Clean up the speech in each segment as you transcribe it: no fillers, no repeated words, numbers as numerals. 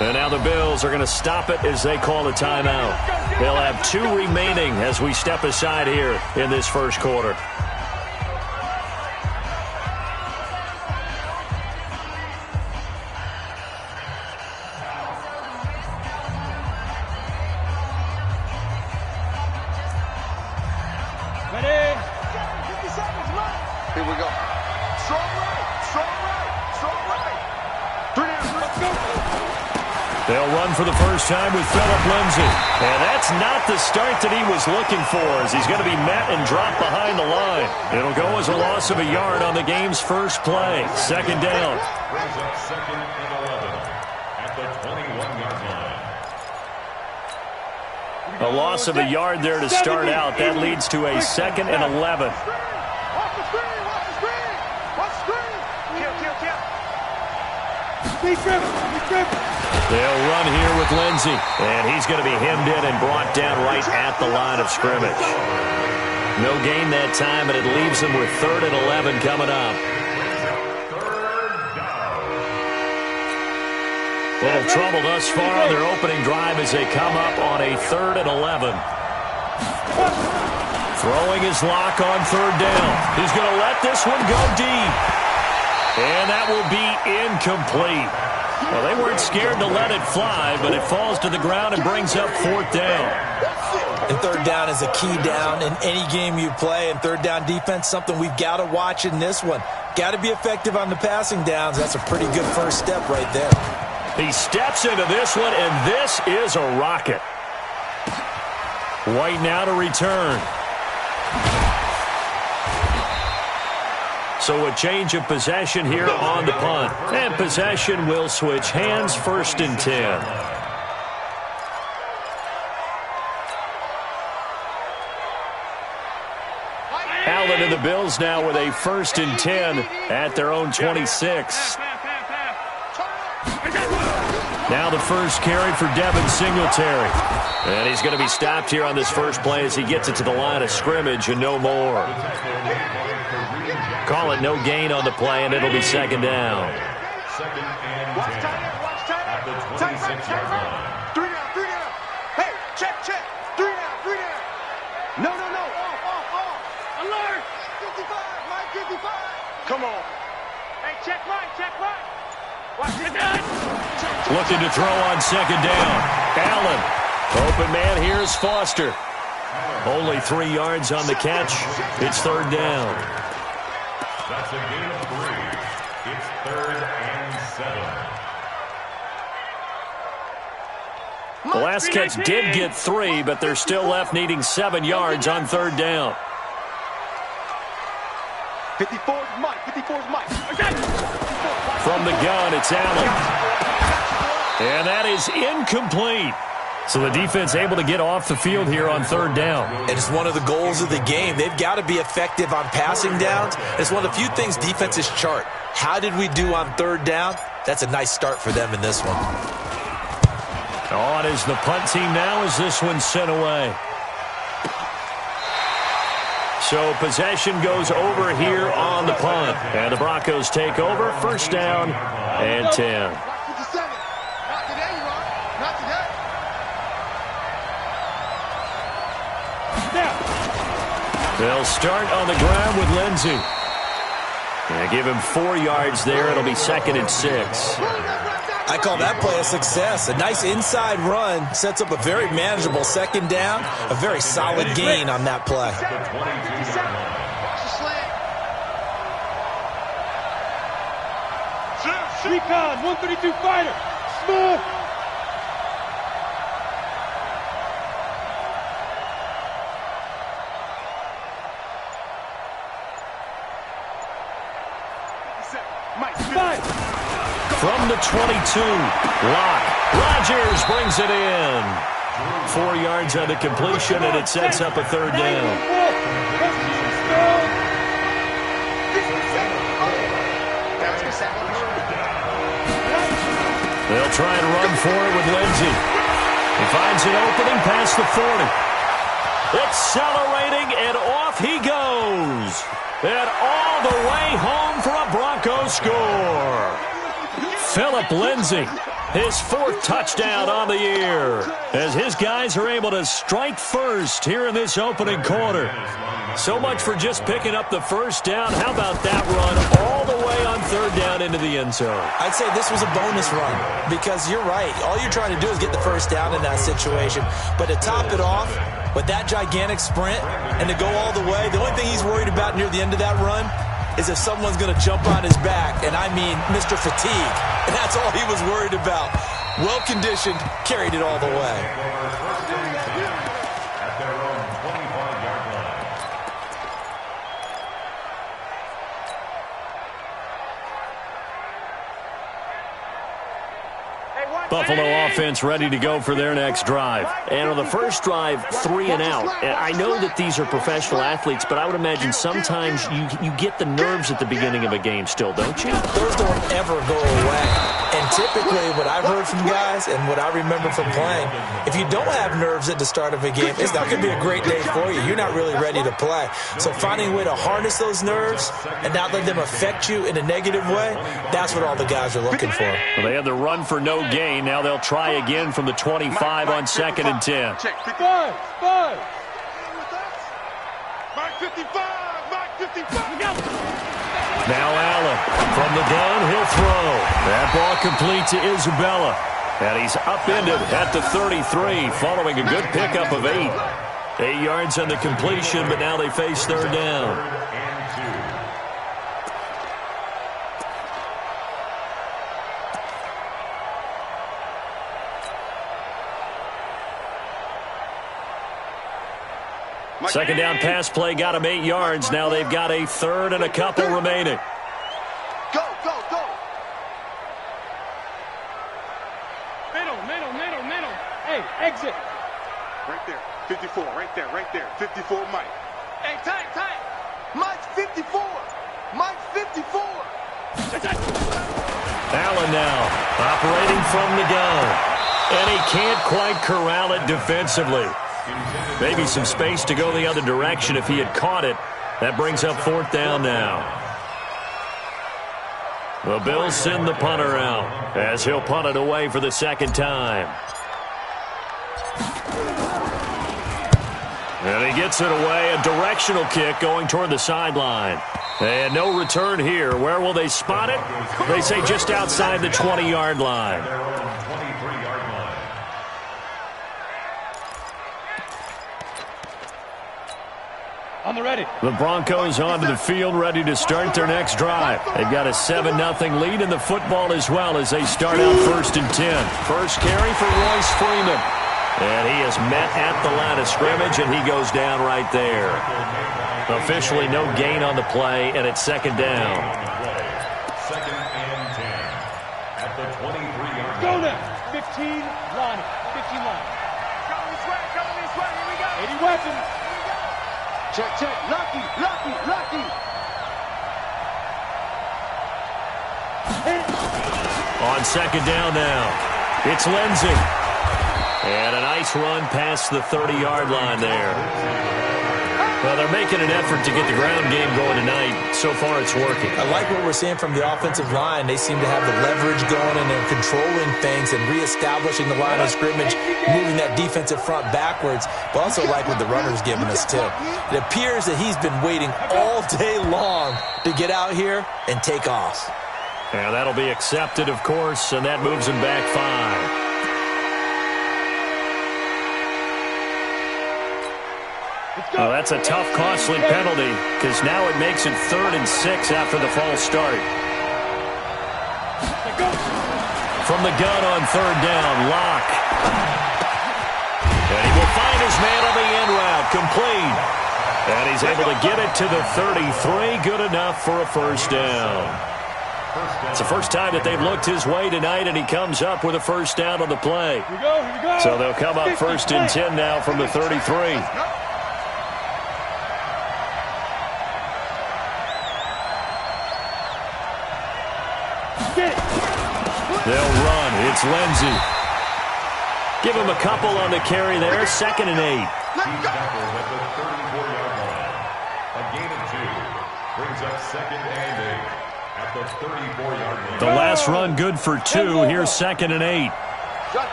And now the Bills are going to stop it as they call a timeout. They'll have 2 remaining as we step aside here in this first quarter. Ready? 50 seconds left. Here we go. Strong right, strong right, strong right. 3 down, let's go. They'll run for the first time with Phillip Lindsay. And that's not the start that he was looking for, as he's going to be met and dropped behind the line. It'll go as a loss of a yard on the game's first play. Second down. Brings up 2nd and 11 at the 21-yard line. A loss of a yard there to start out. That leads to a 2nd and 11. Watch the screen, watch the screen. Watch the screen. Kill. Speed trip. They'll run here with Lindsay, and he's going to be hemmed in and brought down right at the line of scrimmage. No gain that time, and it leaves them with 3rd and 11 coming up. Little trouble thus far on their opening drive as they come up on a 3rd and 11. Throwing his lock on 3rd down. He's going to let this one go deep. And that will be incomplete. Well, they weren't scared to let it fly, but it falls to the ground and brings up 4th down. And 3rd down is a key down in any game you play. And 3rd down defense, something we've got to watch in this one. Got to be effective on the passing downs. That's a pretty good first step right there. He steps into this one, and this is a rocket. White now to return. So a change of possession here on the punt. And possession will switch hands, 1st and 10. Allen and the Bills now with a 1st and 10 at their own 26. Now the first carry for Devin Singletary. And he's going to be stopped here on this first play as he gets it to the line of scrimmage and no more. Call it no gain on the play, and it'll be 2nd down. 2nd and 10 at the 26-yard line. 3 down. Hey, check. 3 down. No. Off. Alert. 55, Mike 55. Come on. Hey, check right. Watch it. Looking to throw on 2nd down. Allen. Open man, here's Foster. Only 3 yards on the catch. It's 3rd down. That's a gain of 3. It's 3rd and 7. The last catch did get 3, but they're still left needing 7 yards on 3rd down. 54's Mike. From the gun, it's Allen. And that is incomplete. So the defense able to get off the field here on 3rd down. And it's one of the goals of the game. They've got to be effective on passing downs. It's one of the few things defenses chart. How did we do on 3rd down? That's a nice start for them in this one. On is the punt team now as this one's sent away. So possession goes over here on the punt. And the Broncos take over, 1st down and 10. They'll start on the ground with Lindsay. And give him 4 yards there. It'll be 2nd and 6. I call that play a success. A nice inside run sets up a very manageable 2nd down. A very solid gain on that play. Recon, 132 fighter. Smooth. From the 22, Locke. Rodgers brings it in. 4 yards on the completion, and it sets up a 3rd down. They'll try and run for it with Lindsay. He finds an opening past the 40. Accelerating, and off he goes. And all the way home for a Broncos score. Philip Lindsay, his 4th touchdown on the year, as his guys are able to strike first here in this opening quarter. So much for just picking up the first down. How about that run all the way on 3rd down into the end zone? I'd say this was a bonus run because you're right. All you're trying to do is get the first down in that situation. But to top it off with that gigantic sprint and to go all the way, the only thing he's worried about near the end of that run is if someone's going to jump on his back, and I mean Mr. Fatigue. And that's all he was worried about. Well-conditioned, carried it all the way. At their own 25-yard line. Buffalo offense ready to go for their next drive. And on the first drive, 3 and out. I know that these are professional athletes, but I would imagine sometimes you get the nerves at the beginning of a game still, don't you? Those don't ever go away. And typically what I've heard from guys and what I remember from playing, if you don't have nerves at the start of a game, it's not going to be a great day for you. You're not really ready to play. So finding a way to harness those nerves and not let them affect you in a negative way, that's what all the guys are looking for. Well, they had the run for no gain. Now they'll try again from the 25 on 2nd and 10. Five. Mark 55. Mark 55. Now Allen from the gun, he'll throw. That ball complete to Isabella. And he's upended at the 33 following a good pickup of 8. 8 yards on the completion, but now they face 3rd down. Second down pass play got him 8 yards. Now they've got a 3rd and a couple remaining. Go. Middle. Hey, exit. Right there. 54. Right there. 54, Mike. Hey, tight. Mike's 54. Mike's 54. Allen now operating from the gun. And he can't quite corral it defensively. Maybe some space to go the other direction if he had caught it. That brings up 4th down now. The Bills send the punter out as he'll punt it away for the 2nd time. And he gets it away. A directional kick going toward the sideline. And no return here. Where will they spot it? They say just outside the 20-yard line. On the ready. The Broncos onto the field, ready to start their next drive. They've got a 7-0 lead in the football as well as they start out 1st and 10. First carry for Royce Freeman. And he is met at the line of scrimmage, and he goes down right there. Officially no gain on the play, and it's 2nd down. 2nd and 10. At the 23-yard line. Go now. 15 line. 15 line. Coming this way. Here we go. 80 weapons. Check. Lucky. On 2nd down now, it's Lindsay. And a nice run past the 30-yard line there. Well, they're making an effort to get the ground game going tonight. So far, it's working. I like what we're seeing from the offensive line. They seem to have the leverage going, and they're controlling things and reestablishing the line of scrimmage, moving that defensive front backwards, but also like what the runner's giving us, too. It appears that he's been waiting all day long to get out here and take off. And that'll be accepted, of course, and that moves him back 5. Well, that's a tough, costly penalty because now it makes it 3rd and 6 after the false start. From the gun on 3rd down, Locke. And he will find his man on the end route, complete. And he's able to get it to the 33, good enough for a 1st down. It's the first time that they've looked his way tonight, and he comes up with a 1st down on the play. Here we go. So they'll come up 1st and 10 now from the 33. They'll run. It's Lindsay. Give him a couple on the carry there. 2nd and 8. He's tackled at the 34-yard line. A gain of 2 brings up 2nd and 8. at the 34-yard line. The last run good for 2. Here's 2nd and 8.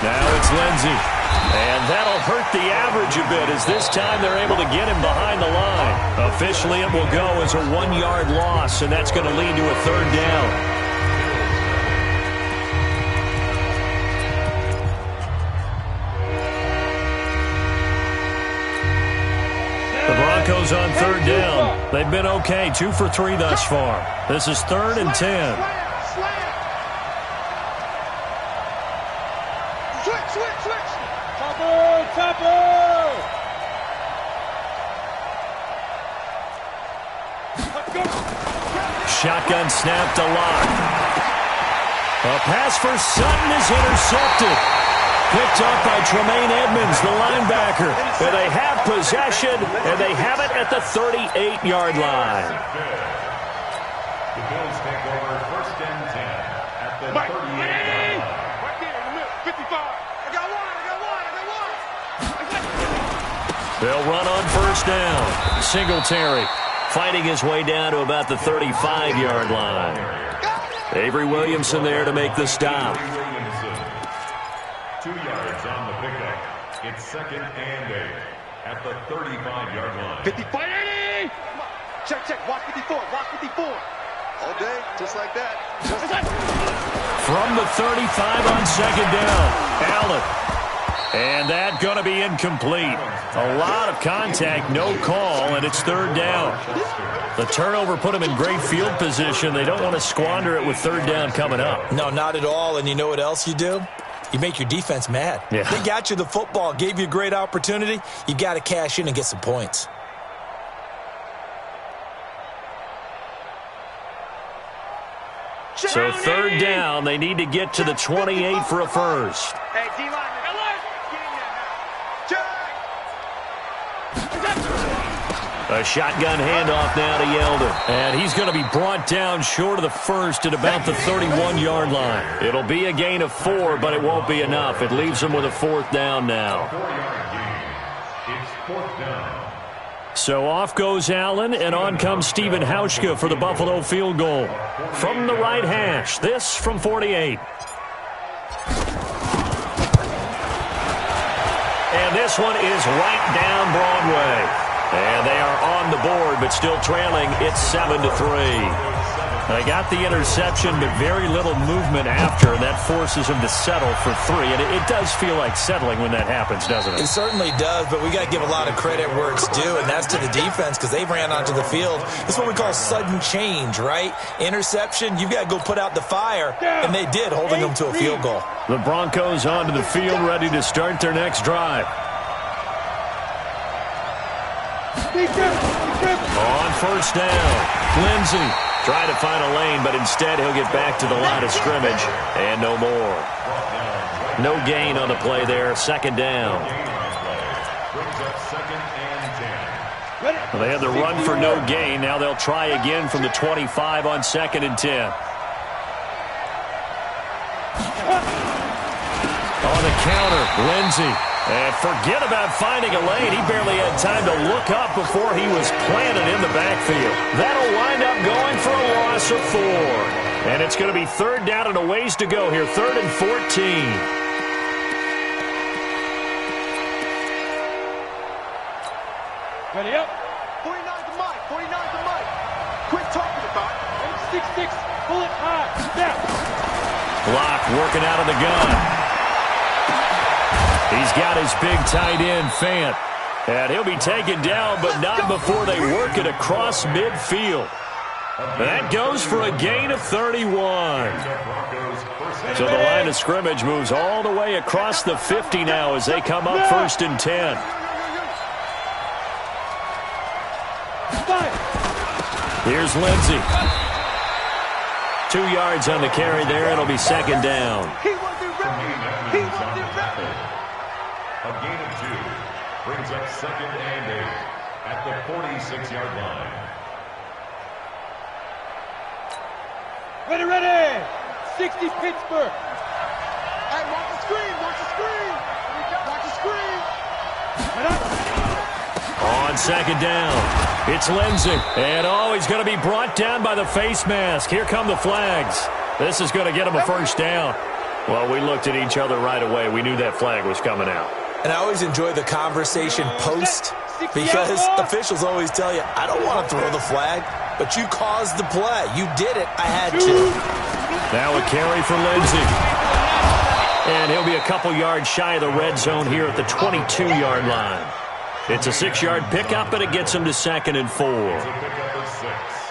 Now it's Lindsey. And that'll hurt the average a bit as this time they're able to get him behind the line. Officially, it will go as a 1-yard loss, and that's going to lead to a 3rd down. The Broncos on 3rd down. They've been okay, 2 for 3 thus far. This is 3rd and 10. Shotgun snap to Locke. A pass for Sutton is intercepted. Picked up by Tremaine Edmonds, the linebacker. And they have possession, and they have it at the 38-yard line. The Bills take over 1st and 10 at the 38-yard line. Right there in the middle, 55. I got one. They'll run on 1st down. Singletary fighting his way down to about the 35-yard line. Avery Williamson there to make the stop. 2 yards on the pickup. It's 2nd and 8 at the 35-yard line. 55, 80! Check, watch 54, watch 54. All day, just like that. From the 35 on 2nd down, Allen. And that going to be incomplete. A lot of contact, no call, and it's 3rd down. The turnover put them in great field position. They don't want to squander it with 3rd down coming up. No, not at all. And you know what else you do? You make your defense mad. Yeah. They got you the football, gave you a great opportunity. You got to cash in and get some points. So 3rd down, they need to get to the 28 for a first. Hey, D-line. A shotgun handoff now to Yeldon. And he's going to be brought down short of the first at about the 31-yard line. It'll be a gain of 4, but it won't be enough. It leaves them with a 4th down now. 4-yard gain. It's 4th down. So off goes Allen, and on comes Stephen Hauschka for the Buffalo field goal. From the right hash, this from 48. And this one is right down Broadway. And they are on the board, but still trailing. It's 7-3. They got the interception, but very little movement after, and that forces them to settle for 3. And it does feel like settling when that happens, doesn't it? It certainly does, but we got to give a lot of credit where it's due, and that's to the defense because they ran onto the field. This is what we call sudden change, right? Interception, you've got to go put out the fire, and they did, holding them to a field goal. The Broncos onto the field, ready to start their next drive. On 1st down, Lindsey trying to find a lane, but instead he'll get back to the line of scrimmage, and no more. No gain on the play there, 2nd down. Well, they had the run for no gain. Now they'll try again from the 25 on 2nd and 10. On the counter, Lindsey. And forget about finding a lane. He barely had time to look up before he was planted in the backfield. That'll wind up going for a loss of 4. And it's going to be 3rd down and a ways to go here. 3rd and 14. Ready up. 49 to Mike. 49 to Mike. Quit talking about it. 6-6. Pull it high. Snap. Block working out of the gun. He's got his big tight end, Fant. And he'll be taken down, but not before they work it across midfield. That goes for a gain of 31. So the line of scrimmage moves all the way across the 50 now as they come up 1st and 10. Here's Lindsey. 2 yards on the carry there. It'll be 2nd down. He wasn't ready. He wasn't ready. A gain of 2 brings up 2nd and 8 at the 46-yard line. Ready. 60 Pittsburgh. Hey, watch the screen. Watch the screen. Watch the screen. Head up. on second down. It's Lindsey. And, he's going to be brought down by the face mask. Here come the flags. This is going to get him a first down. Well, we looked at each other right away. We knew that flag was coming out. And I always enjoy the conversation post because officials always tell you, I don't want to throw the flag, but you caused the play. You did it. I had to. Now a carry for Lindsey. And he'll be a couple yards shy of the red zone here at the 22-yard line. It's a 6-yard pickup, and it gets him to 2nd and 4.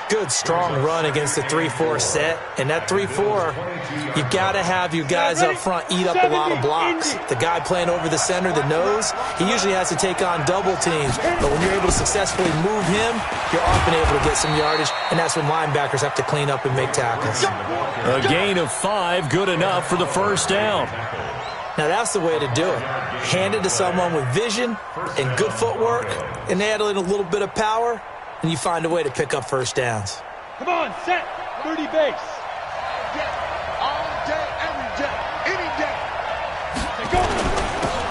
Good, strong run against the 3-4 set. And that 3-4, you've got to have your guys up front eat up a lot of blocks. The guy playing over the center, the nose, he usually has to take on double teams. But when you're able to successfully move him, you're often able to get some yardage, and that's when linebackers have to clean up and make tackles. A gain of 5, good enough for the first down. Now, that's the way to do it. Hand it to someone with vision and good footwork, and add in a little bit of power, and you find a way to pick up first downs. Come on, set. 30 base. All day, every day, any day. Go.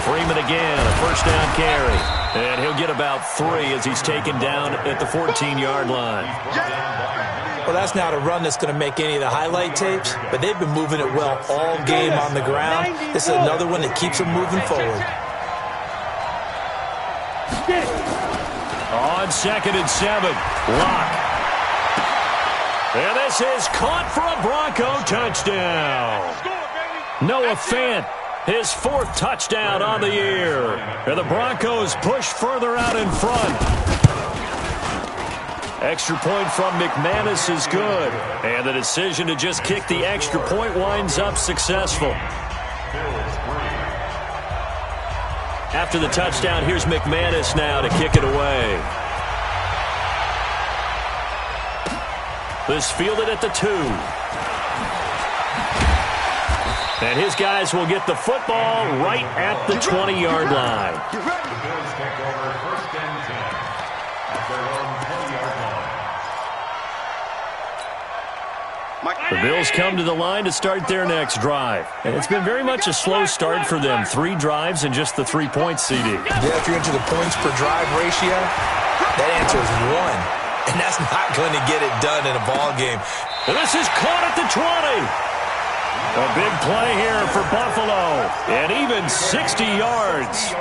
Freeman again, a first down carry. And he'll get about 3 as he's taken down at the 14-yard line. Well, that's not a run that's going to make any of the highlight tapes, but they've been moving it well all game on the ground. This is another one that keeps them moving forward. On 2nd and 7, Locke. And this is caught for a Bronco touchdown. Noah Fant, his 4th touchdown on the year. And the Broncos push further out in front. Extra point from McManus is good. And the decision to just kick the extra point winds up successful. After the touchdown, here's McManus now to kick it away. This fielded at the 2. And his guys will get the football right at the 20-yard line. The Bills take over 1st and 10 at their own 20-yard line. The Bills come to the line to start their next drive. And it's been very much a slow start for them. 3 drives and just the 3 points, CD. Yeah, if you're into the points per drive ratio, that answer is 1. And that's not going to get it done in a ball game. And this is caught at the 20. A big play here for Buffalo. And even 60 yards.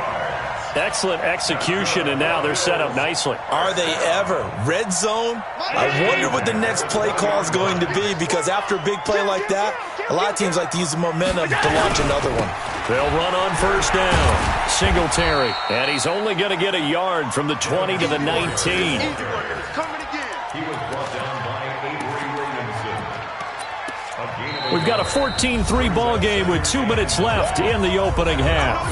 Excellent execution, and now they're set up nicely. Are they ever? Red zone? I wonder what the next play call is going to be, because after a big play like that, a lot of teams like to use the momentum to launch another one. They'll run on first down. Singletary. And he's only going to get a yard from the 20 to the 19. He was brought down by Avery Williamson. We've got a 14-3 ball game with 2 minutes left in the opening half.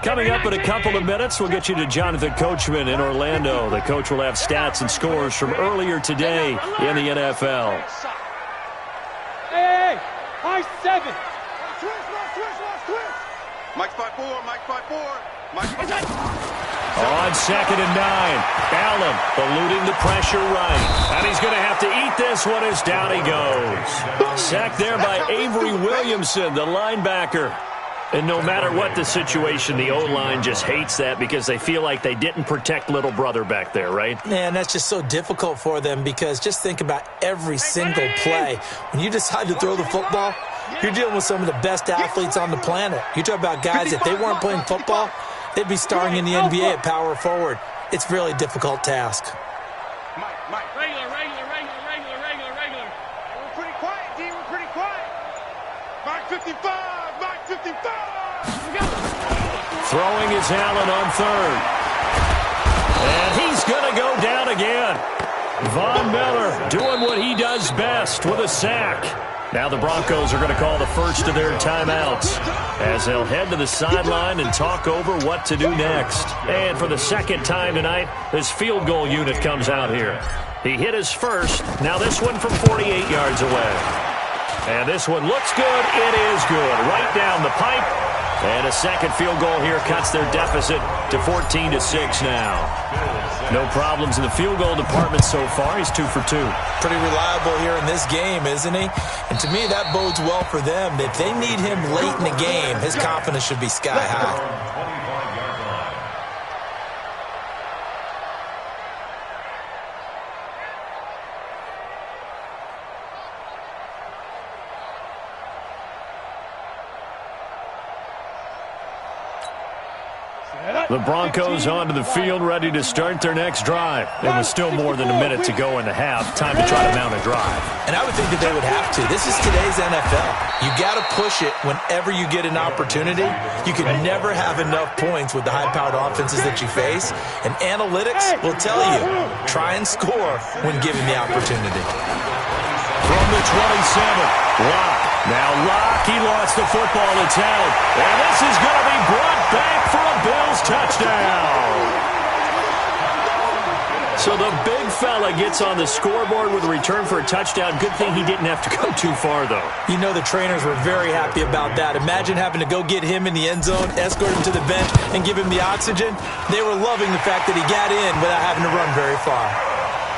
Coming up in a couple of minutes, we'll get you to Jonathan Coachman in Orlando. The coach will have stats and scores from earlier today in the NFL. Hey, high 7. Twist. Mike 5-4, Mike 5-4. Mike 5-4. On 2nd and 9, Allen eluding the pressure right. And he's going to have to eat this one as down he goes. Sacked there by Avery Williamson, the linebacker. And no matter what the situation, the O-line just hates that because they feel like they didn't protect little brother back there, right? Man, that's just so difficult for them, because just think about every single play. When you decide to throw the football, you're dealing with some of the best athletes on the planet. You talk about guys, if they weren't playing football, they'd be starring in the NBA at power forward. It's a really difficult task. Mike. Regular. We're pretty quiet, D. We're pretty quiet. Mike 55. Throwing is Allen on 3rd. And he's going to go down again. Von Miller doing what he does best with a sack. Now the Broncos are going to call the first of their timeouts as they'll head to the sideline and talk over what to do next. And for the 2nd time tonight, this field goal unit comes out here. He hit his first. Now this one from 48 yards away. And this one looks good. It is good. Right down the pipe. And a second field goal here cuts their deficit to 14-6 now. No problems in the field goal department so far. He's 2 for 2. Pretty reliable here in this game, isn't he? And to me, that bodes well for them. If they need him late in the game, his confidence should be sky high. The Broncos onto the field, ready to start their next drive. There was still more than a minute to go in the half. Time to try to mount a drive. And I would think that they would have to. This is today's NFL. You got to push it whenever you get an opportunity. You can never have enough points with the high-powered offenses that you face. And analytics will tell you, try and score when given the opportunity. From the 27, Locke. Now Locke, he lost the football. It's out. And this is going to be brought back for a Bills touchdown. So the big fella gets on the scoreboard with a return for a touchdown. Good thing he didn't have to go too far, though. You know the trainers were very happy about that. Imagine having to go get him in the end zone, escort him to the bench, and give him the oxygen. They were loving the fact that he got in without having to run very far.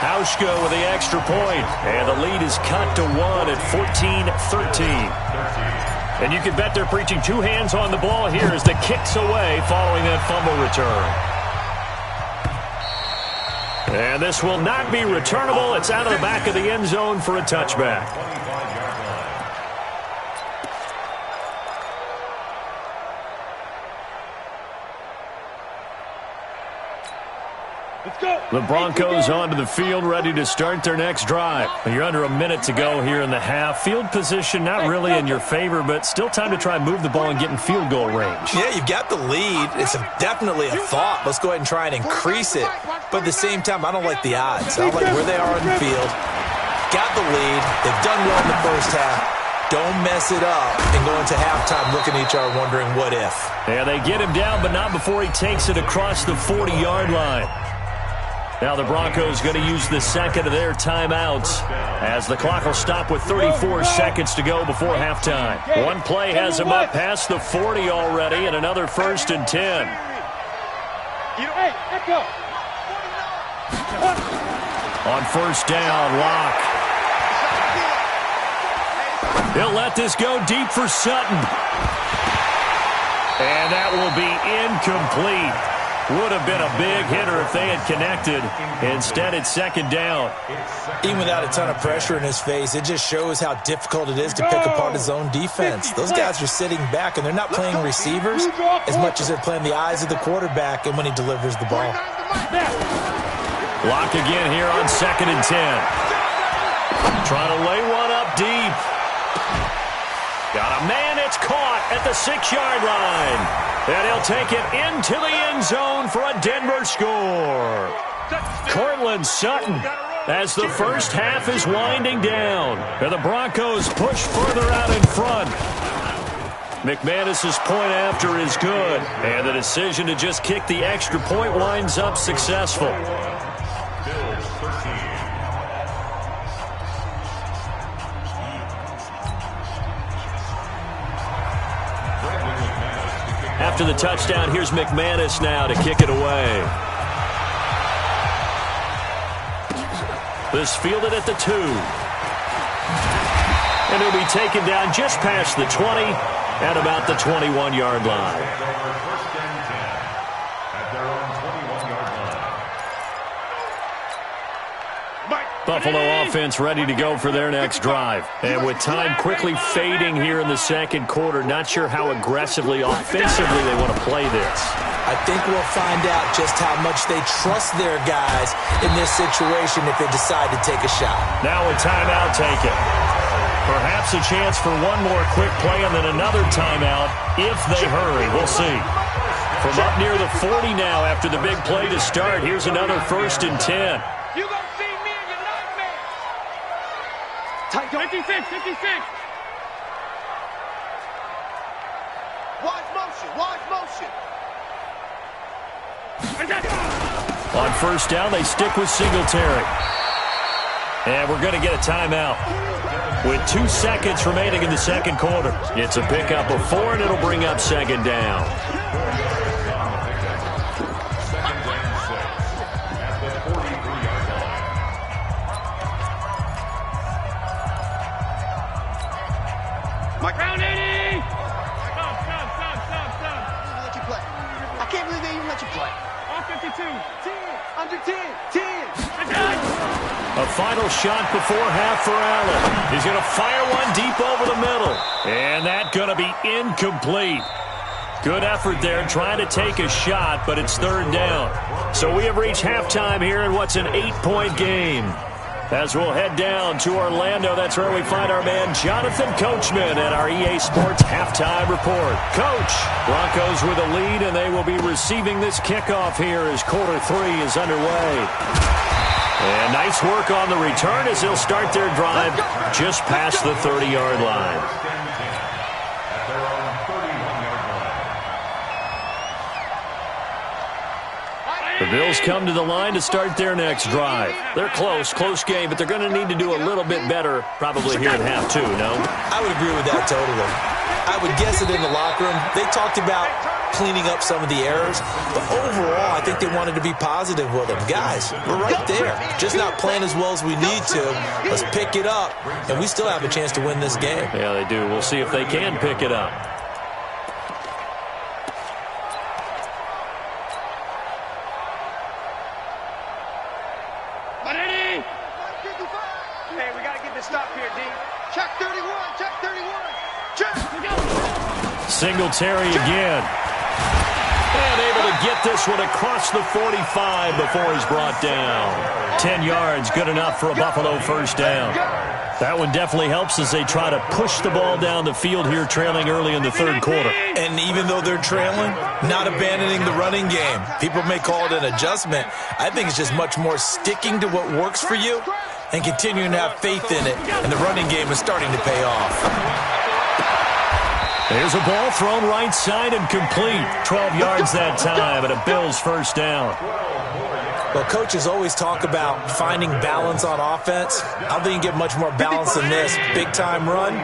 Hauschka with the extra point, and the lead is cut to 1 at 14-13. And you can bet they're preaching 2 hands on the ball here as the kick's away following that fumble return. And this will not be returnable. It's out of the back of the end zone for a touchback. The Broncos onto the field, ready to start their next drive. You're under a minute to go here in the half. Field position not really in your favor, but still time to try and move the ball and get in field goal range. Yeah, you've got the lead. It's definitely a thought. Let's go ahead and try and increase it. But at the same time, I don't like the odds. I don't like where they are on the field. Got the lead. They've done well in the first half. Don't mess it up and go into halftime looking at each other wondering what if. Yeah, they get him down, but not before he takes it across the 40-yard line. Now the Broncos going to use the second of their timeouts as the clock will stop with 34 seconds to go before halftime. One play has him up past the 40 already and another 1st and 10. Hey, echo. On 1st down, Locke. He'll let this go deep for Sutton. And that will be incomplete. Would have been a big hitter if they had connected. Instead, it's 2nd down. Even without a ton of pressure in his face, it just shows how difficult it is to pick apart his own defense. Those guys are sitting back, and they're not playing receivers as much as they're playing the eyes of the quarterback and when he delivers the ball. Lock again here on 2nd and 10. Trying to lay one up deep. Got a man, it's caught at the 6-yard line. And he'll take it into the end zone for a Denver score. Cortland Sutton as the first half is winding down. And the Broncos push further out in front. McManus's point after is good. And the decision to just kick the extra point winds up successful. After the touchdown, here's McManus now to kick it away. This fielded at the 2. And he'll be taken down just past the 20 at about the 21-yard line. Buffalo offense ready to go for their next drive. And with time quickly fading here in the second quarter, not sure how aggressively, offensively they want to play this. I think we'll find out just how much they trust their guys in this situation if they decide to take a shot. Now a timeout taken. Perhaps a chance for one more quick play and then another timeout if they hurry. We'll see. From up near the 40 now after the big play to start, here's another 1st and 10. 56, 56. Watch motion. On 1st down, they stick with Singletary. And we're going to get a timeout. with 2 seconds remaining in the second quarter. It's a pickup of 4, and it'll bring up second down. Mike. Round 80! Stop. Let you play. I can't believe they even let you play. Off 52. 10. Under 10. 10. A final shot before half for Allen. He's going to fire one deep over the middle. And that's going to be incomplete. Good effort there trying to take a shot, but it's third down. So we have reached halftime here in what's an 8-point game. As we'll head down to Orlando, that's where we find our man Jonathan Coachman at our EA Sports Halftime Report. Coach, Broncos with a lead, and they will be receiving this kickoff here as quarter 3 is underway. And nice work on the return as they'll start their drive just past the 30-yard line. The Bills come to the line to start their next drive. They're close game, but they're going to need to do a little bit better probably here at half 2, no? I would agree with that totally. I would guess it in the locker room. They talked about cleaning up some of the errors, but overall, I think they wanted to be positive with them. Guys, we're right there. Just not playing as well as we need to. Let's pick it up, and we still have a chance to win this game. Yeah, they do. We'll see if they can pick it up. Hey, we got to get this stop here, D. Check 31. Check 31. Check. Singletary again. And able to get this one across the 45 before he's brought down. 10 yards, good enough for a Buffalo first down. That one definitely helps as they try to push the ball down the field here, trailing early in the third quarter. And even though they're trailing, not abandoning the running game. People may call it an adjustment. I think it's just much more sticking to what works for you and continuing to have faith in it. And the running game is starting to pay off. There's a ball thrown right side and complete. 12 yards that time, and a Bills first down. Well, coaches always talk about finding balance on offense. I don't think you can get much more balance than this. Big-time run,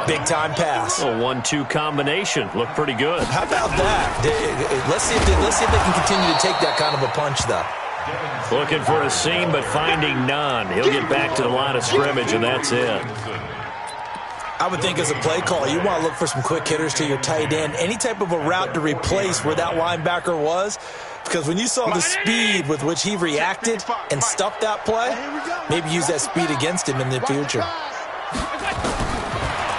big-time pass. A 1-2 combination. Looked pretty good. How about that? Let's see if they can continue to take that kind of a punch, though. Looking for a seam, but finding none. He'll get back to the line of scrimmage, and that's it. I would think as a play call, you want to look for some quick hitters to your tight end. Any type of a route to replace where that linebacker was. Because when you saw the speed with which he reacted and stuffed that play, maybe use that speed against him in the future.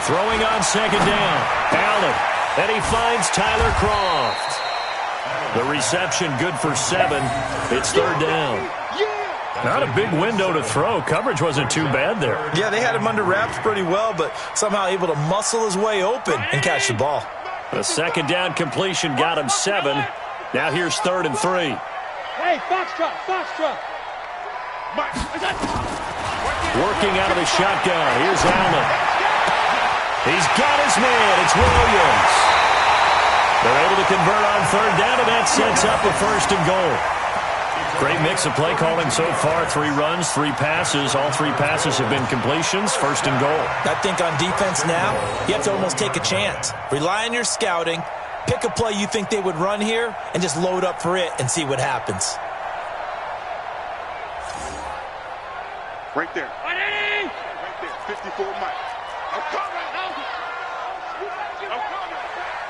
Throwing on second down. Allen. And he finds Tyler Kroft. The reception good for 7. It's third down. Not a big window to throw. Coverage wasn't too bad there. Yeah, they had him under wraps pretty well, but somehow able to muscle his way open and catch the ball. A second down completion got him 7. Now here's 3rd and 3. Hey, Foxtrot. Working out of the shotgun. Here's Allen. He's got his man. It's Williams. They're able to convert on 3rd down, and that sets up a 1st and goal. Great mix of play calling so far. 3 runs, 3 passes. All 3 passes have been completions. 1st and goal. I think on defense now, you have to almost take a chance. Rely on your scouting. Pick a play you think they would run here and just load up for it and see what happens. Right there. Right there. 54 Mike. I'm coming.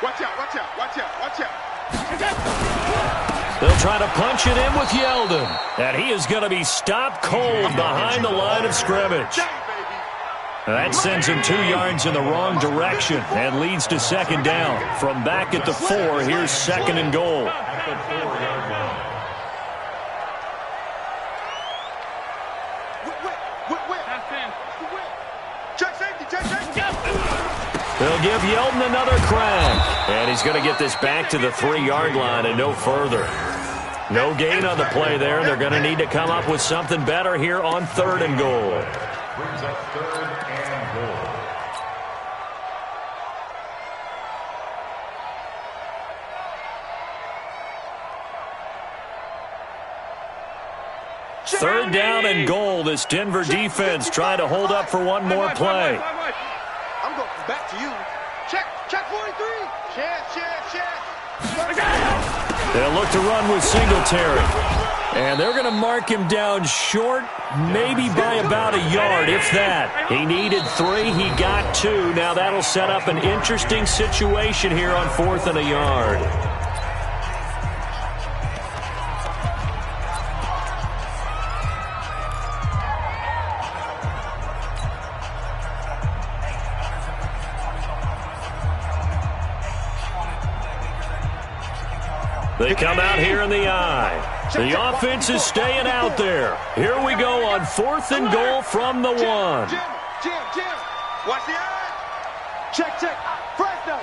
Watch out. They'll try to punch it in with Yeldon. And he is going to be stopped cold behind the line of scrimmage. That sends him 2 yards in the wrong direction and leads to second down. From back at the 4, here's 2nd and goal. They'll give Yeldon another crack. And he's going to get this back to the 3-yard line and no further. No gain on the play there. They're going to need to come up with something better here on 3rd and goal. Brings up 3rd and goal. Third down and goal. This Denver defense trying to hold up for one more play. I'm going back to you. Check 43. Check. They'll look to run with Singletary. And they're going to mark him down short, maybe by about a yard, if that. He needed 3. He got 2. Now that'll set up an interesting situation here on 4th and a yard. They come out here in the eye. The offense is staying out there. Here we go on 4th and goal from the 1. Jim. Watch the eye. Check. Fresno.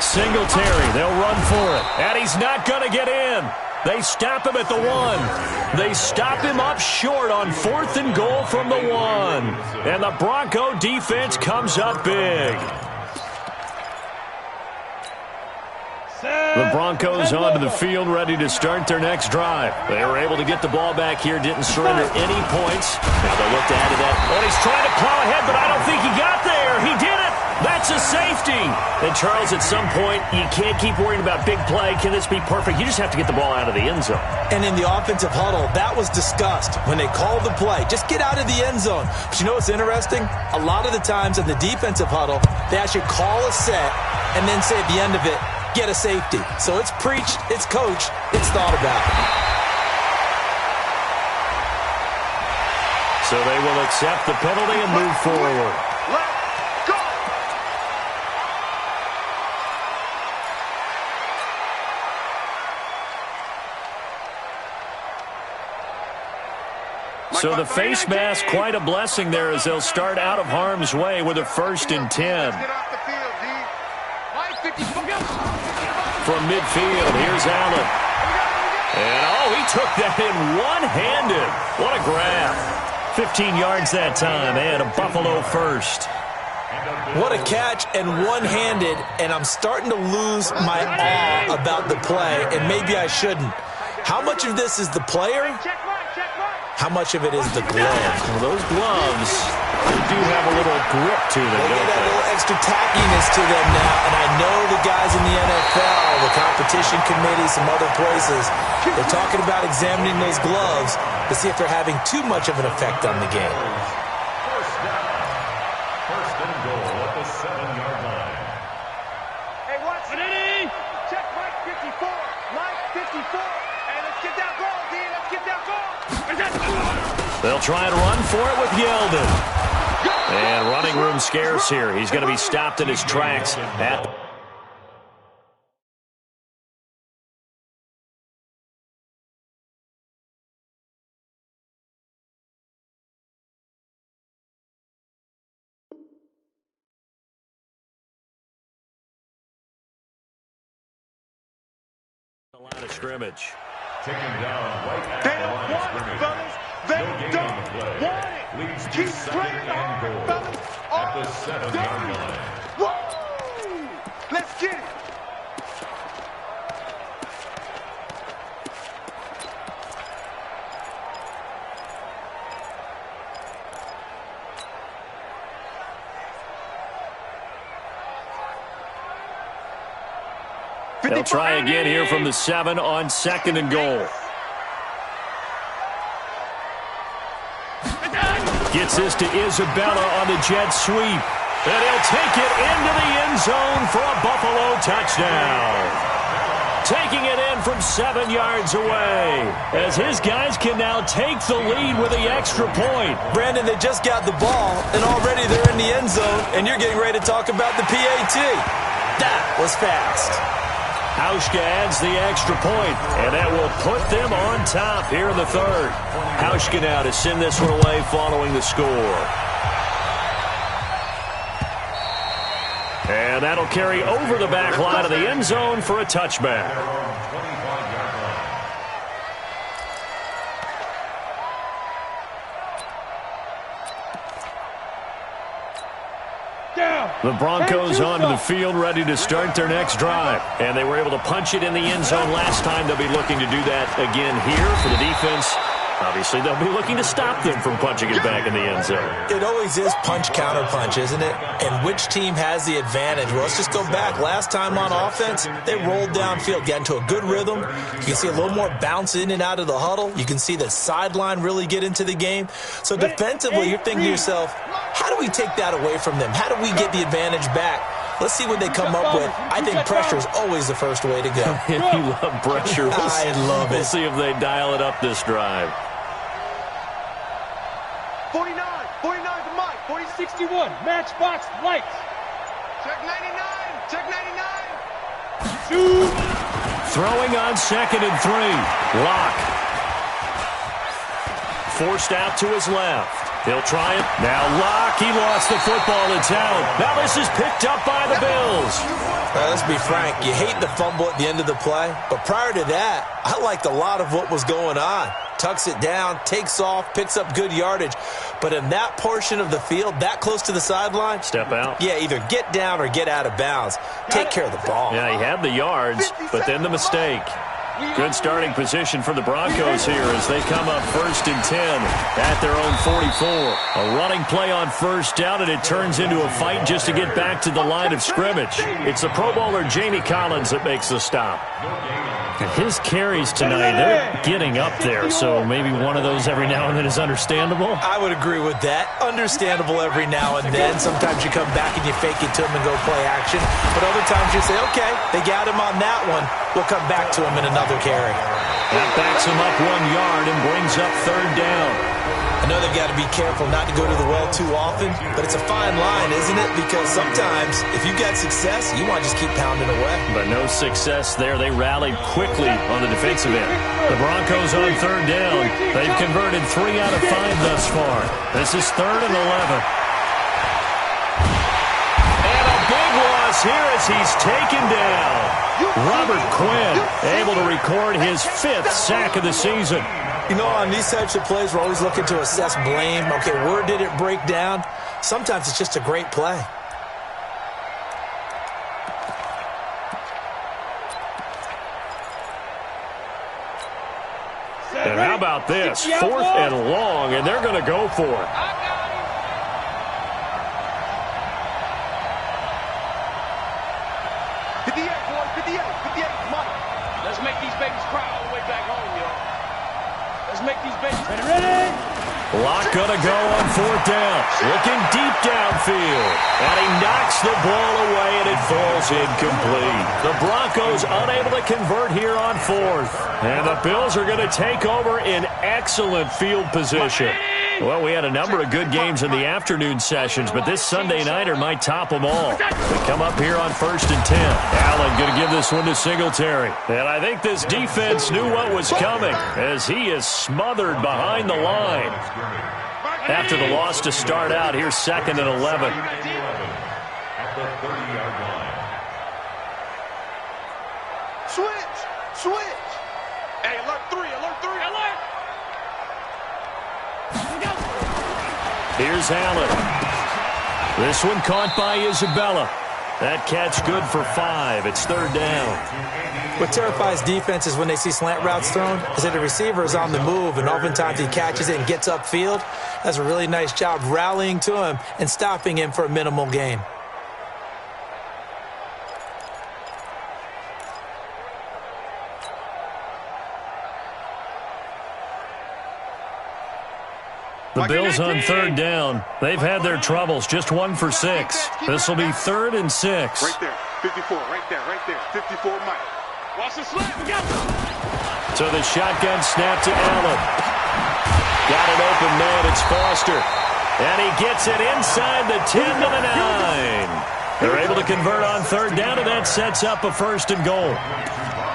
Singletary, they'll run for it. And he's not going to get in. They stop him at the 1. They stop him up short on 4th and goal from the 1. And the Bronco defense comes up big. The Broncos onto the field, ready to start their next drive. They were able to get the ball back here, didn't surrender any points. Now they look to add to that. Oh, he's trying to plow ahead, but I don't think he got there. He did it. That's a safety. And, Charles, at some point, you can't keep worrying about big play. Can this be perfect? You just have to get the ball out of the end zone. And in the offensive huddle, that was discussed when they called the play. Just get out of the end zone. But you know what's interesting? A lot of the times in the defensive huddle, they actually call a set and then say at the end of it, get a safety. So it's preached, it's coached, it's thought about. So they will accept the penalty and move forward. Let's go. So the face mask, quite a blessing there as they'll start out of harm's way with a 1st and 10. Get off the field, D. From midfield, here's Allen. And, he took that in one-handed. What a grab. 15 yards that time, and a Buffalo first. What a catch and one-handed, and I'm starting to lose my awe about the play, and maybe I shouldn't. How much of this is the player? How much of it is the glove? Well, those gloves do have a little grip to them, They don't get a they? little extra tackiness to them now, and I know the guys in the NFL, the competition committee, some other places, they're talking about examining those gloves to see if they're having too much of an effect on the game. First and goal at the 7-yard line. Hey, watch it. Check Mike 54. Mike 54. Hey, let's get that ball, D. Let's get that ball. They'll try and run for it with Yeldon. And running room scarce here. He's going to be stopped in his tracks at the line of scrimmage. Taken down right at They the don't line of want it, scrimmage. fellas. They No gain don't on the play. want it. Leads to Keep 2nd playing and hard, goal fellas. at the 7-yard line. Woo! Let's get it. They'll try again here from the 7 on 2nd and goal. Gets this to Isabella on the jet sweep. And he'll take it into the end zone for a Buffalo touchdown. Taking it in from 7 yards away, as his guys can now take the lead with the extra point. Brandon, they just got the ball, and already they're in the end zone, and you're getting ready to talk about the PAT. That was fast. Hauschka adds the extra point, and that will put them on top here in the 3rd. Hauschka now to send this one away following the score. And that'll carry over the back line of the end zone for a touchback. The Broncos onto the field, ready to start their next drive. And they were able to punch it in the end zone last time. They'll be looking to do that again here for the defense. Obviously, they'll be looking to stop them from punching it back in the end zone. It always is punch-counter-punch, isn't it? And which team has the advantage? Well, let's just go back. Last time on offense, they rolled downfield, got into a good rhythm. You can see a little more bounce in and out of the huddle. You can see the sideline really get into the game. So defensively, you're thinking to yourself, how do we take that away from them? How do we get the advantage back? Let's see what they come up with. I think pressure is always the first way to go. You love pressure. I love it. We'll see if they dial it up this drive. 49 to Mike. 40-61. Matchbox lights. Check 99. Check 99. Shoot. Throwing on 2nd and 3. Lock. Forced out to his left. He'll try it. Now Lock. He lost the football. It's out. Now this is picked up by the Bills. Let's be frank. You hate the fumble at the end of the play. But prior to that, I liked a lot of what was going on. Tucks it down, takes off, picks up good yardage. But in that portion of the field, that close to the sideline, step out. Yeah, either get down or get out of bounds. Take care of the ball. Yeah, he had the yards, but then the mistake. Good starting position for the Broncos here as they come up 1st and 10 at their own 44. A running play on 1st down, and it turns into a fight just to get back to the line of scrimmage. It's the Pro Bowler Jamie Collins that makes the stop. His carries tonight, they're getting up there, so maybe one of those every now and then is understandable. I would agree with that. Understandable every now and then. Sometimes you come back and you fake it to him and go play action. But other times you say, okay, they got him on that one. We'll come back to him in another carry. That backs him up 1 yard and brings up 3rd down. I know they've got to be careful not to go to the well too often, but it's a fine line, isn't it? Because sometimes if you've got success, you want to just keep pounding away. But no success there. They rallied quickly on the defensive end. The Broncos on 3rd down. They've converted 3 out of 5 thus far. This is 3rd and 11. And a big loss here as he's taken down. Robert Quinn able to record his 5th sack of the season. You know, on these types of plays, we're always looking to assess blame. Okay, where did it break down? Sometimes it's just a great play. And how about this? 4th and long, and they're going to go for it. 58, boys, 58, Mike. Let's make these babies cry all the way back home, y'all. Let's make these babies ready. Lock gonna go on 4th down. Looking deep downfield. And he knocks the ball away, and it falls incomplete. The Broncos unable to convert here on 4th. And the Bills are going to take over in excellent field position. Well, we had a number of good games in the afternoon sessions, but this Sunday nighter might top them all. We come up here on 1st and 10. Allen going to give this one to Singletary. And I think this defense knew what was coming as he is smothered behind the line. After the loss to start out, here's 2nd and 11. At the 30-yard line. Switch. Hey, alert 3, alert. Here's Allen. This one caught by Isabella. That catch good for 5. It's 3rd down. What terrifies defenses when they see slant routes thrown is that the receiver is on the move, and oftentimes he catches it and gets upfield. That's a really nice job rallying to him and stopping him for a minimal gain. The Bills on 3rd down. They've had their troubles. Just 1 for 6. This will be 3rd and 6. Right there. 54. Right there. 54, Mike. Watch the slip. So the shotgun snap to Allen. Got an open man. It's Foster. And he gets it inside the 10 to the 9. They're able to convert on 3rd down, and that sets up a 1st and goal.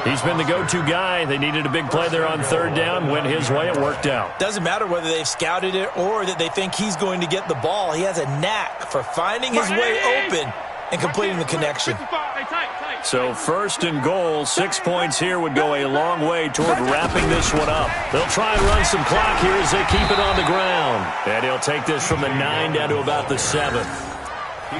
He's been the go-to guy. They needed a big play there on 3rd down. Went his way. It worked out. Doesn't matter whether they've scouted it or that they think he's going to get the ball. He has a knack for finding his way open and completing the connection. So 1st and goal, 6 points here would go a long way toward wrapping this one up. They'll try and run some clock here as they keep it on the ground. And he'll take this from the 9 down to about the 7.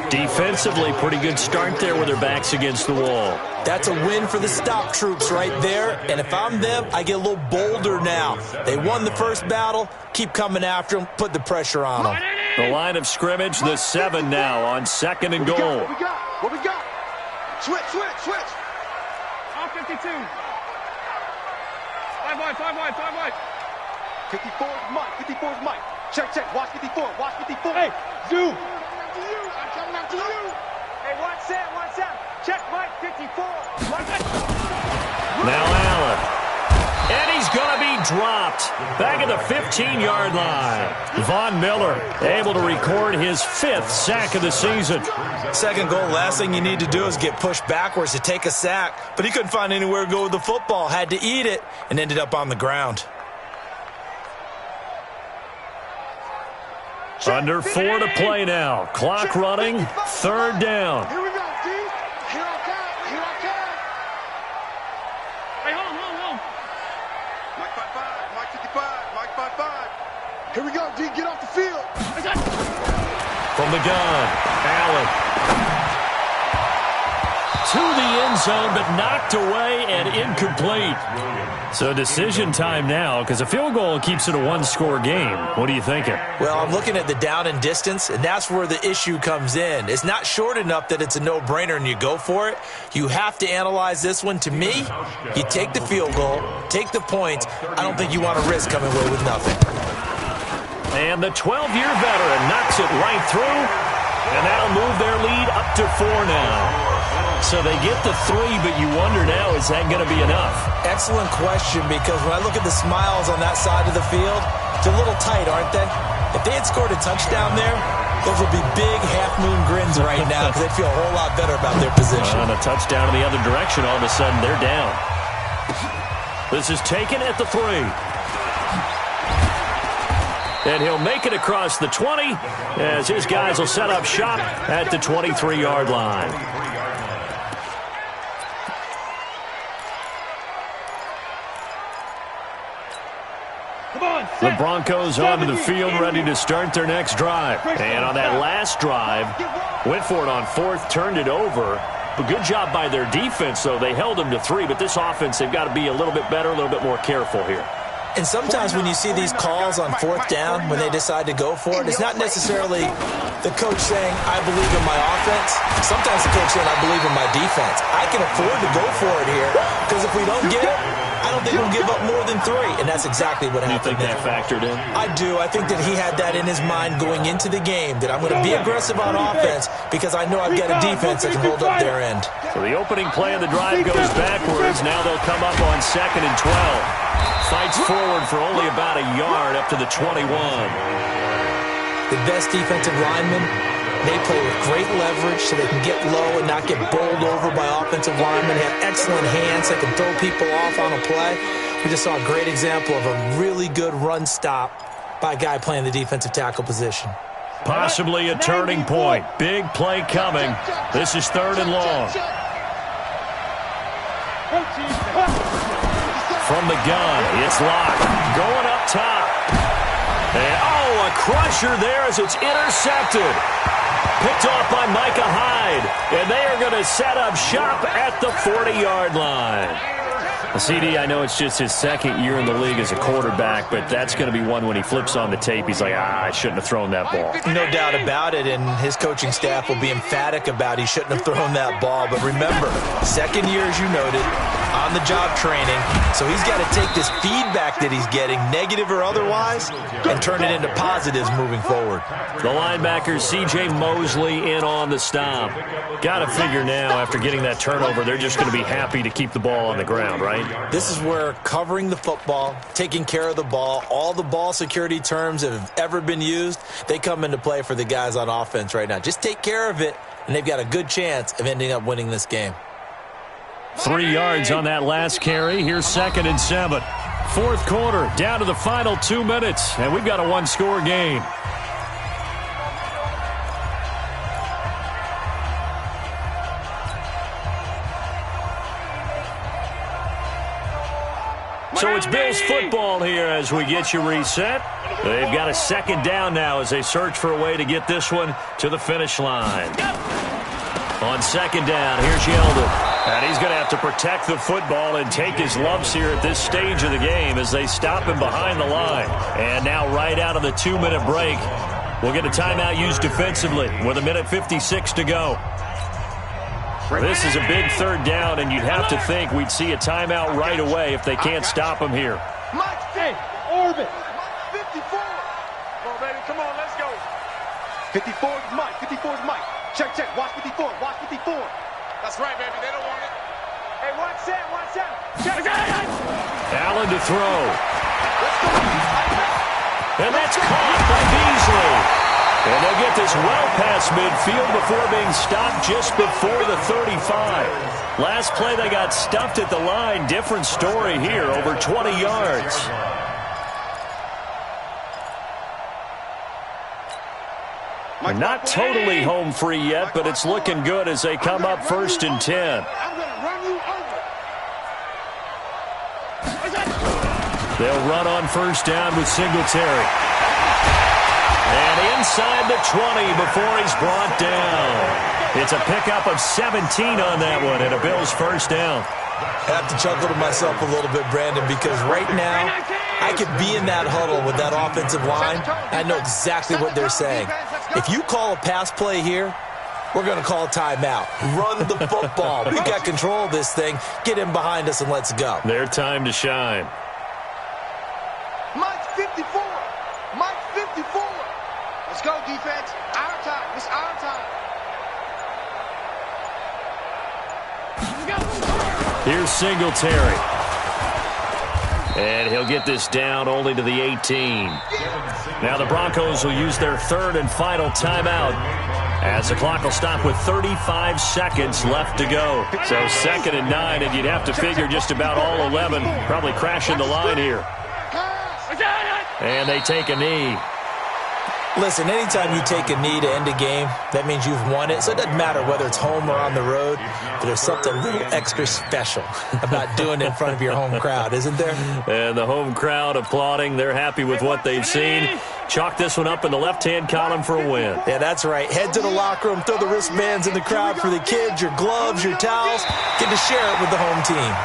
Defensively, pretty good start there with their backs against the wall. That's a win for the stop troops right there, and if I'm them, I get a little bolder now. They won the first battle, keep coming after them, put the pressure on them. The line of scrimmage, the 7 now on 2nd and goal. What we got? Switch. On 52. 5 wide. 54 is Mike. Check. Watch 54. Hey, Zoo. I'm coming after you. Hey, watch Sam. Check Mike 54. Now Allen. And he's going to be dropped back at the 15-yard line. Von Miller able to record his 5th sack of the season. Second goal, last thing you need to do is get pushed backwards to take a sack. But he couldn't find anywhere to go with the football. Had to eat it and ended up on the ground. Under 4 to play now. Clock running. 3rd down. Here we go, D. Here I come. Hey, hold. Mike 55. Here we go, D. Get off the field. From the gun, Allen. To the end zone, but knocked away and incomplete. So decision time now, because a field goal keeps it a 1-score game. What are you thinking? Well, I'm looking at the down and distance, and that's where the issue comes in. It's not short enough that it's a no-brainer and you go for it. You have to analyze this one. To me, you take the field goal, take the points. I don't think you want to risk coming away with nothing. And the 12-year veteran knocks it right through, and that'll move their lead up to 4 now. So they get the 3, but you wonder now, is that going to be enough? Excellent question, because when I look at the smiles on that side of the field, it's a little tight, aren't they? If they had scored a touchdown there, those would be big half-moon grins right now because they'd feel a whole lot better about their position. On a touchdown in the other direction, all of a sudden they're down. This is taken at the 3. And he'll make it across the 20 as his guys will set up shop at the 23-yard line. The Broncos onto the field, ready to start their next drive. And on that last drive, went for it on 4th, turned it over. But good job by their defense, though. They held them to 3, but this offense, they've got to be a little bit better, a little bit more careful here. And sometimes when you see these calls on 4th down, when they decide to go for it, it's not necessarily the coach saying, I believe in my offense. Sometimes the coach saying, I believe in my defense. I can afford to go for it here, because if we don't get it, I don't think we'll give up more than 3, and that's exactly what happened. You think that factored in? I do. I think that he had that in his mind going into the game, that I'm going to be aggressive on offense because I know I've got a defense that can hold up their end. So the opening play of the drive goes backwards. Now they'll come up on 2nd and 12. Fights forward for only about a yard up to the 21. The best defensive linemen, they play with great leverage so they can get low and not get bowled over by offensive linemen. They have excellent hands. They can throw people off on a play. We just saw a great example of a really good run stop by a guy playing the defensive tackle position. Possibly a turning point. Big play coming. This is 3rd and long. From the gun, it's locked. Going up top. And, a crusher there as it's intercepted. Picked off by Micah Hyde. And they are going to set up shop at the 40-yard line. CD, I know it's just his 2nd year in the league as a quarterback, but that's going to be one when he flips on the tape. He's like, I shouldn't have thrown that ball. No doubt about it, and his coaching staff will be emphatic about he shouldn't have thrown that ball. But remember, 2nd year, as you noted, on-the-job training. So he's got to take this feedback that he's getting, negative or otherwise, and turn it into positives moving forward. The linebacker, C.J. Mosley, in on the stop. Got to figure now, after getting that turnover, they're just going to be happy to keep the ball on the ground, right? This is where covering the football, taking care of the ball, all the ball security terms that have ever been used, they come into play for the guys on offense right now. Just take care of it, and they've got a good chance of ending up winning this game. 3 yards on that last carry. Here's 2nd and 7. 4th quarter, down to the final 2 minutes, and we've got a 1-score game. So it's Bills football here as we get you reset. They've got a second down now as they search for a way to get this one to the finish line. On second down, here's Yeldon. And he's going to have to protect the football and take his lumps here at this stage of the game as they stop him behind the line. And now right out of the 2-minute break, we'll get a timeout used defensively with 1:56 to go. This is a big third down, and you'd have to think we'd see a timeout right away if they can't stop him here. Mike, hey, orbit. 54. Come on, baby. Come on, let's go. 54 is Mike. 54 is Mike. Check, check. Watch 54. Watch 54. That's right, baby. They don't want it. Hey, watch that. Watch that. Check. Allen to throw. And that's caught by Beasley. And they'll get this well past midfield before being stopped just before the 35. Last play, they got stuffed at the line. Different story here, over 20 yards. Not totally home free yet, but it's looking good as they come up 1st and 10. I'm going to run you over. They'll run on 1st down with Singletary. And inside the 20 before he's brought down. It's a pickup of 17 on that one and a Bills 1st down. I have to chuckle to myself a little bit, Brandon, because right now I could be in that huddle with that offensive line. I know exactly what they're saying. If you call a pass play here, we're going to call a timeout. Run the football. We got control of this thing. Get in behind us and let's go. Their time to shine. Mike 54. Mike 54. Let's go, defense. Our time. It's our time. Here's Singletary. And he'll get this down only to the 18. Now the Broncos will use their 3rd and final timeout as the clock will stop with 35 seconds left to go. So 2nd and 9, and you'd have to figure just about all 11 probably crashing the line here. And they take a knee. Listen, anytime you take a knee to end a game, that means you've won it. So it doesn't matter whether it's home or on the road. But there's something a little extra special about doing it in front of your home crowd, isn't there? And the home crowd applauding. They're happy with what they've seen. Chalk this one up in the left-hand column for a win. Yeah, that's right. Head to the locker room, throw the wristbands in the crowd for the kids, your gloves, your towels. Get to share it with the home team.